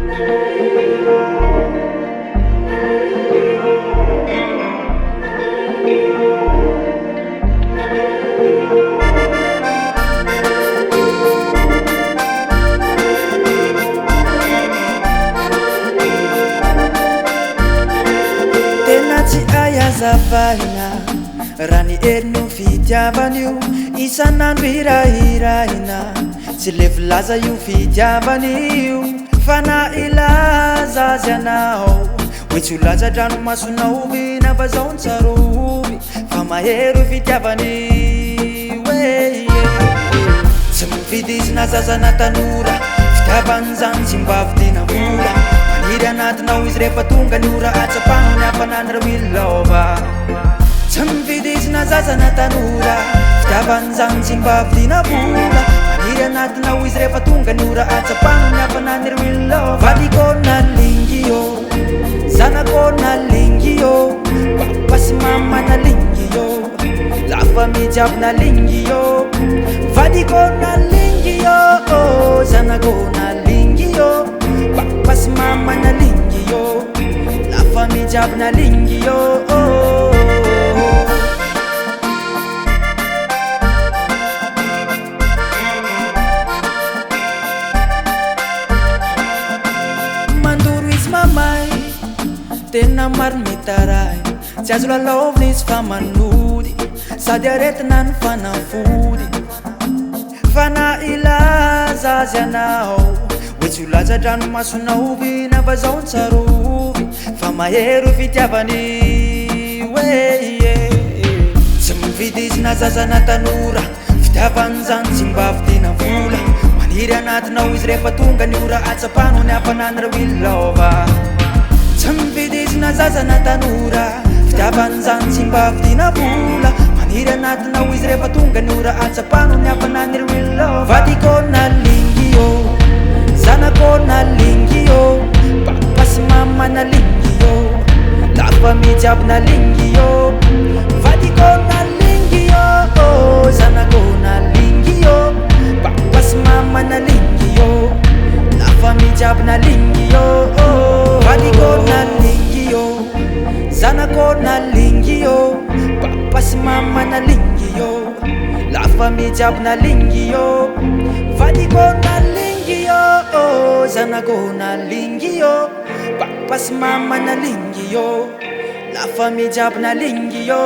Tena tsy ay azavaina raha ny erin'io fitiavan'io isan'andro hirahirahina tsy le vilaza io fitiavan'io fa na ilaza azy anao hoe tsy ho laza-dranomasonao na fa zao ny tsarovy fa mahery io fitiavan'io tsy mividy izy na zaza na tanora fitiavany zany tsy mba vidiana vola maniry anatinao izy rehefa tonga ny ora atsapano ny hafanany ra wilova tsy mividy izy na zaza na tanora fitiavany zany tsy mba vidiana vola maniry anatinao izy rehefa tonga ny ora atsapano ny hafanany ra wilova vadiko na lingy io zanako na lingy io papa sy mama na lingy io lafa mijiaby na lingy io vadiko na lingy io zanako na lingy io papa sy mama na lingy io lafa mijiaby na lingy io mandoro izy mamay tena maro mitaray tsy azo lalaovina izy fa manody sady aretina ny fanafody fa na ilaza azy anao hoe tsy ho laza-dranomasonao na fa zao ny tsarovy fa mahery fitiavan'io tsy mividy izy na zaza na tanora fitiavany zany tsy mba vidiana vola maniry anatinao izy rehefa tonga ny ora atsapano ny hafanany ra wilova tsy mividy izy na zaza na tanora fitiavany zany tsy mba vidiana vola maniry anatinao izy rehefa tonga ny ora atsapano ny hafanany ra wilova vadiko na lingy io zanako na lingy io papa sy mama na lingy io lafa mijiaby na lingy io vadiko na lingy io zanako na lingy io papa sy mama na lingy io lafa mijiaby na lingy io vadiko na lingy io zanako na lingy io papa sy mama na lingy io lafa mijiaby na lingy io vadiko na lingy io zanako na lingy io papa sy mama na lingy io lafa mijiaby na lingy io